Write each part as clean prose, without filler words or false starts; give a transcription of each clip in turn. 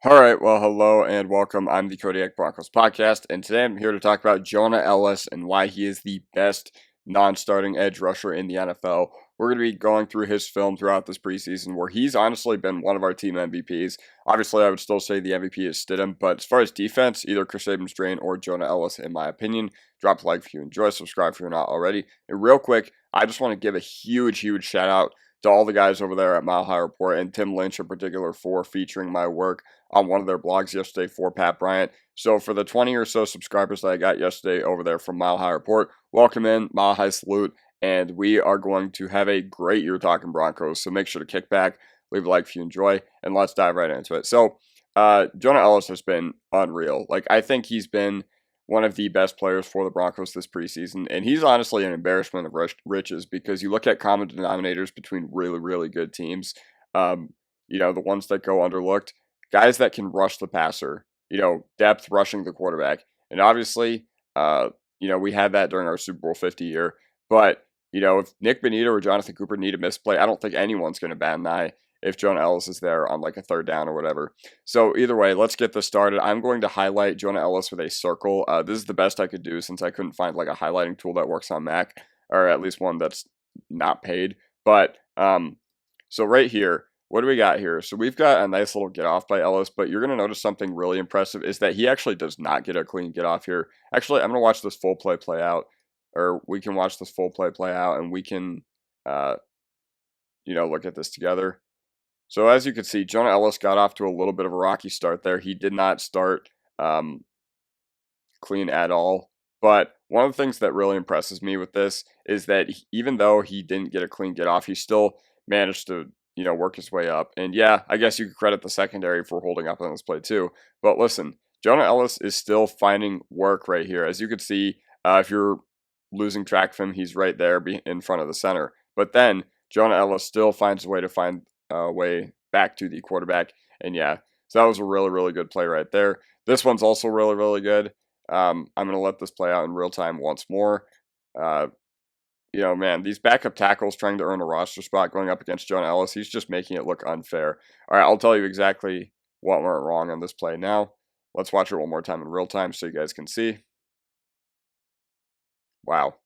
All right, well, hello and welcome. I'm the Kodiak Broncos Podcast, and today I'm here to talk about Jonah Elliss and why he is the best non-starting edge rusher in the NFL. We're going to be going through his film throughout this preseason, where he's honestly been one of our team MVPs. Obviously, I would still say the MVP is Stidham, but as far as defense, either Chris Abrams-Drain or Jonah Elliss, in my opinion. Drop a like if you enjoy, subscribe if you're not already. And real quick, I just want to give a huge shout out to all the guys over there at Mile High Report, and Tim Lynch in particular, for featuring my work on one of their blogs yesterday for Pat Bryant. So for the 20 or so subscribers that I got yesterday over there from Mile High Report, welcome in, Mile High salute, and we are going to have a great year talking Broncos. So make sure to kick back, leave a like if you enjoy, and let's dive right into it. So Jonah Elliss has been unreal. Like, I think he's been one of the best players for the Broncos this preseason, and he's honestly an embarrassment of riches because you look at common denominators between really good teams, the ones that go underlooked, guys that can rush the passer, depth rushing the quarterback. And obviously, we had that during our Super Bowl 50 year. But, if Nick Bonito or Jonathan Cooper need a misplay, I don't think anyone's going to bat an eye if Jonah Elliss is there on like a third down or whatever. So either way, let's get this started. I'm going to highlight Jonah Elliss with a circle. This is the best I could do since I couldn't find like a highlighting tool that works on Mac, or at least one that's not paid. But so right here, what do we got here? So we've got a nice little get off by Elliss, but you're going to notice something really impressive is that he actually does not get a clean get off here. Actually, I'm going to watch this full play out, or we can watch this full play out, and we can, look at this together. So as you can see, Jonah Elliss got off to a little bit of a rocky start there. He did not start clean at all. But one of the things that really impresses me with this is that even though he didn't get a clean get off, he still managed to work his way up. And yeah, I guess you could credit the secondary for holding up on this play too. But listen, Jonah Elliss is still finding work right here. As you can see, if you're losing track of him, he's right there in front of the center. But then Jonah Elliss still finds a way to find a way back to the quarterback. And yeah, so that was a really good play right there. This one's also really good. I'm going to let this play out in real time once more. Man, these backup tackles trying to earn a roster spot going up against Jonah Elliss, he's just making it look unfair. All right, I'll tell you exactly what went wrong on this play now. Let's watch it one more time in real time so you guys can see. Wow.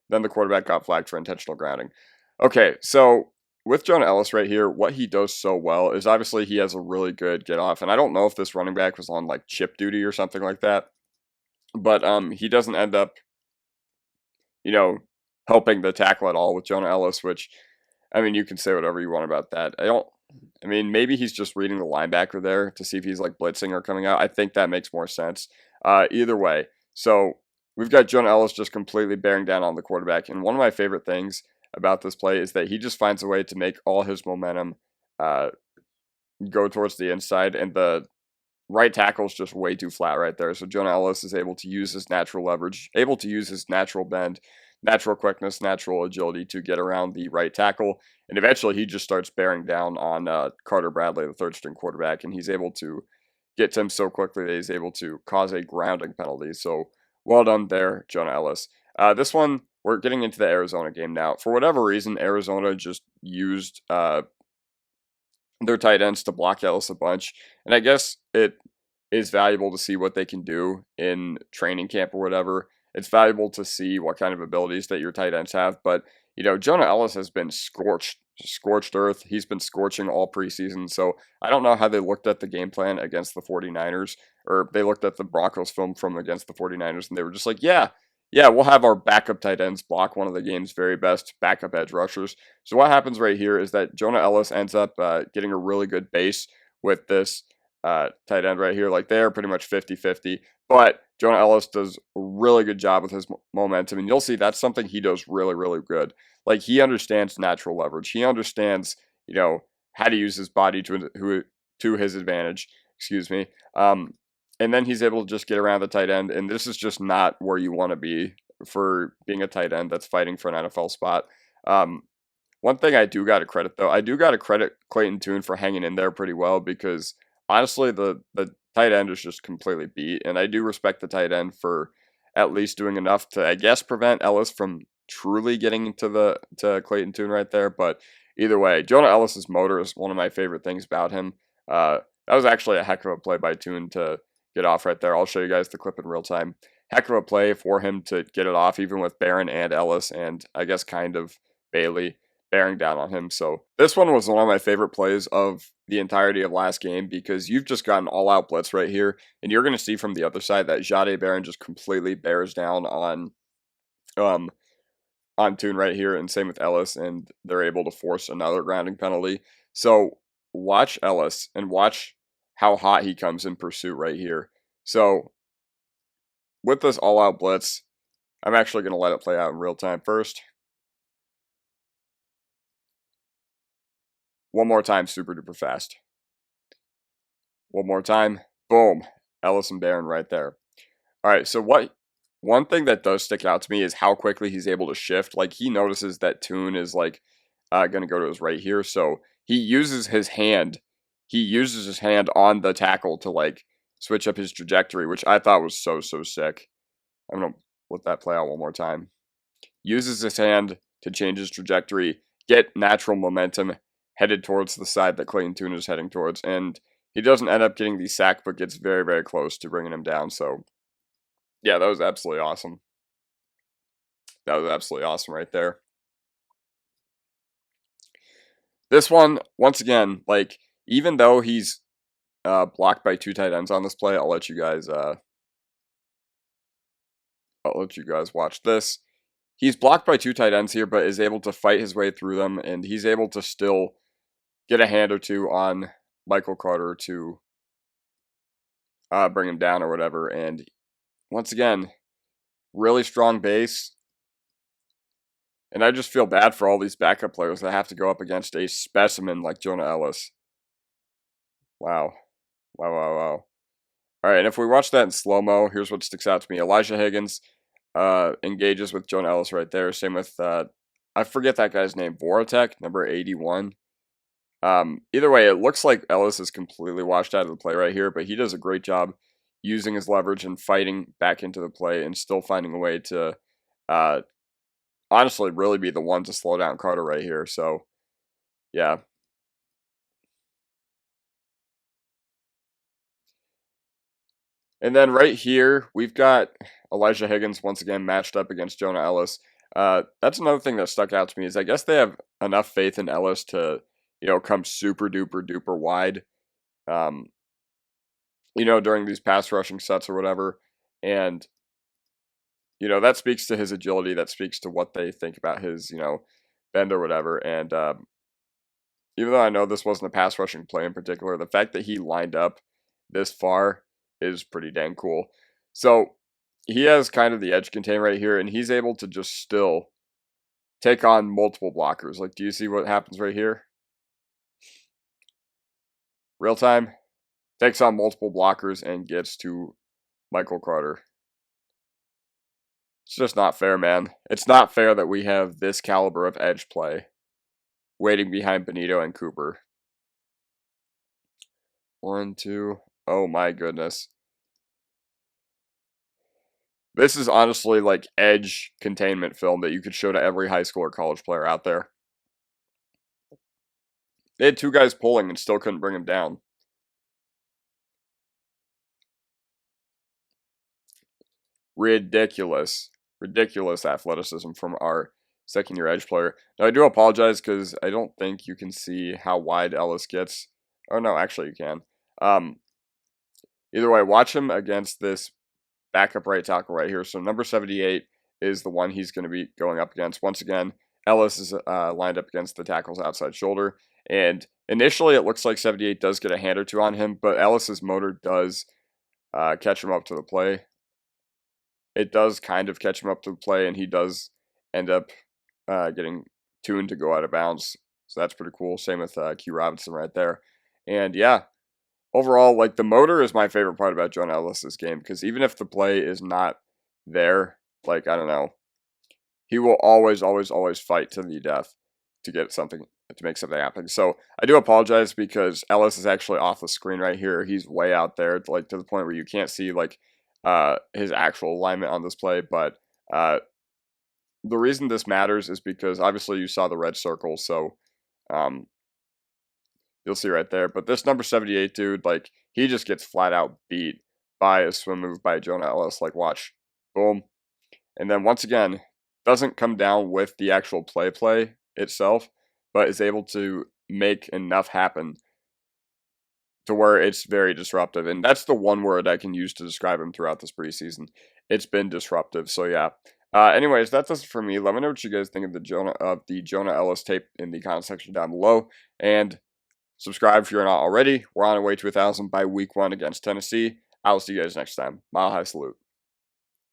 Then the quarterback got flagged for intentional grounding. Okay, so with Jonah Elliss right here, what he does so well is obviously he has a really good get off. And I don't know if this running back was on like chip duty or something like that. But he doesn't end up, helping the tackle at all with Jonah Elliss, which, I mean, you can say whatever you want about that. Maybe he's just reading the linebacker there to see if he's like blitzing or coming out. I think that makes more sense. Either way, so we've got Jonah Elliss just completely bearing down on the quarterback. And one of my favorite things about this play is that he just finds a way to make all his momentum go towards the inside, and the right tackle is just way too flat right there. So Jonah Elliss is able to use his natural leverage, able to use his natural bend, natural quickness, natural agility to get around the right tackle. And eventually he just starts bearing down on Carter Bradley, the third string quarterback, and he's able to get to him so quickly that he's able to cause a grounding penalty. So well done there, Jonah Elliss. This one, we're getting into the Arizona game now. For whatever reason, Arizona just used their tight ends to block Elliss a bunch. And I guess it is valuable to see what they can do in training camp or whatever. It's valuable to see what kind of abilities that your tight ends have. But, Jonah Elliss has been scorched earth. He's been scorching all preseason. So I don't know how they looked at the game plan against the 49ers, or they looked at the Broncos film from against the 49ers, and they were just like, yeah, we'll have our backup tight ends block one of the game's very best backup edge rushers. So what happens right here is that Jonah Elliss ends up getting a really good base with this tight end right here. Like, they're pretty much 50-50. But Jonah Elliss does a really good job with his momentum. And you'll see that's something he does really good. Like, he understands natural leverage. He understands, how to use his body to his advantage. Excuse me. And then he's able to just get around the tight end. And this is just not where you want to be for being a tight end that's fighting for an NFL spot. One thing I do got to credit, though, I do got to credit Clayton Tune for hanging in there pretty well, because honestly, the tight end is just completely beat. And I do respect the tight end for at least doing enough to, I guess, prevent Elliss from truly getting to Clayton Tune right there. But either way, Jonah Ellis's motor is one of my favorite things about him. That was actually a heck of a play by Toon to get off right there. I'll show you guys the clip in real time. Heck of a play for him to get it off, even with Barron and Ellis, and I guess kind of Bailey bearing down on him. So this one was one of my favorite plays of the entirety of last game because you've just got an all-out blitz right here, and you're going to see from the other side that Jade Barron just completely bears down on Toon right here, and same with Ellis, and they're able to force another grounding penalty. So watch Ellis and watch how hot he comes in pursuit right here. So with this all-out blitz, I'm actually going to let it play out in real time first. One more time, super duper fast. One more time, boom, Ellis and Barron right there. All right, so one thing that does stick out to me is how quickly he's able to shift. Like, he notices that Toon is like going to go to his right here, so he uses his hand. He uses his hand on the tackle to like switch up his trajectory, which I thought was so sick. I'm gonna let that play out one more time. Uses his hand to change his trajectory, get natural momentum, headed towards the side that Clayton Tune is heading towards, and he doesn't end up getting the sack, but gets very close to bringing him down. So yeah, that was absolutely awesome. That was absolutely awesome right there. This one, once again, like, even though he's blocked by 2 tight ends on this play, I'll let you guys watch this. He's blocked by 2 tight ends here, but is able to fight his way through them, and he's able to still get a hand or two on Michael Carter to bring him down or whatever. And once again, really strong base. And I just feel bad for all these backup players that have to go up against a specimen like Jonah Elliss. Wow. All right, and if we watch that in slow-mo, here's what sticks out to me. Elijah Higgins engages with Jonah Elliss right there. Same with, I forget that guy's name, Voratek, number 81. Either way, it looks like Ellis is completely washed out of the play right here, but he does a great job using his leverage and fighting back into the play and still finding a way to honestly really be the one to slow down Carter right here. So, yeah. And then right here, we've got Elijah Higgins once again matched up against Jonah Elliss. That's another thing that stuck out to me is I guess they have enough faith in Ellis to, come super duper wide, during these pass rushing sets or whatever. And, that speaks to his agility. That speaks to what they think about his, bend or whatever. And even though I know this wasn't a pass rushing play in particular, the fact that he lined up this far is pretty dang cool. So he has kind of the edge contain right here, and he's able to just still take on multiple blockers. Like, do you see what happens right here? Real time, takes on multiple blockers and gets to Michael Carter. It's just not fair, man. It's not fair that we have this caliber of edge play waiting behind Benito and Cooper. 1, 2. Oh my goodness. This is honestly like edge containment film that you could show to every high school or college player out there. They had 2 guys pulling and still couldn't bring him down. Ridiculous athleticism from our second-year edge player. Now, I do apologize because I don't think you can see how wide Ellis gets. Oh, no, actually you can. Either way, watch him against this backup right tackle right here. So number 78 is the one he's going to be going up against. Once again, Ellis is lined up against the tackle's outside shoulder. And initially, it looks like 78 does get a hand or two on him, but Ellis's motor does catch him up to the play. It does kind of catch him up to the play, and he does end up getting tuned to go out of bounds. So that's pretty cool. Same with Q Robinson right there. And yeah, overall, like, the motor is my favorite part about Jonah Ellis's game, because even if the play is not there, like, I don't know, he will always fight to the death to get something, to make something happen. So I do apologize because Ellis is actually off the screen right here. He's way out there, like, to the point where you can't see like his actual alignment on this play. But the reason this matters is because obviously you saw the red circle. So Um, you'll see right there. But this number 78 dude, like, he just gets flat out beat by a swim move by Jonah Elliss. Like, watch. Boom. And then once again, doesn't come down with the actual play itself, but is able to make enough happen to where it's very disruptive. And that's the one word I can use to describe him throughout this preseason. It's been disruptive. So yeah. Anyways, that does it for me. Let me know what you guys think of the Jonah Elliss tape in the comment section down below. And subscribe if you're not already. We're on our way to 1,000 by week 1 against Tennessee. I will see you guys next time. Mile high salute.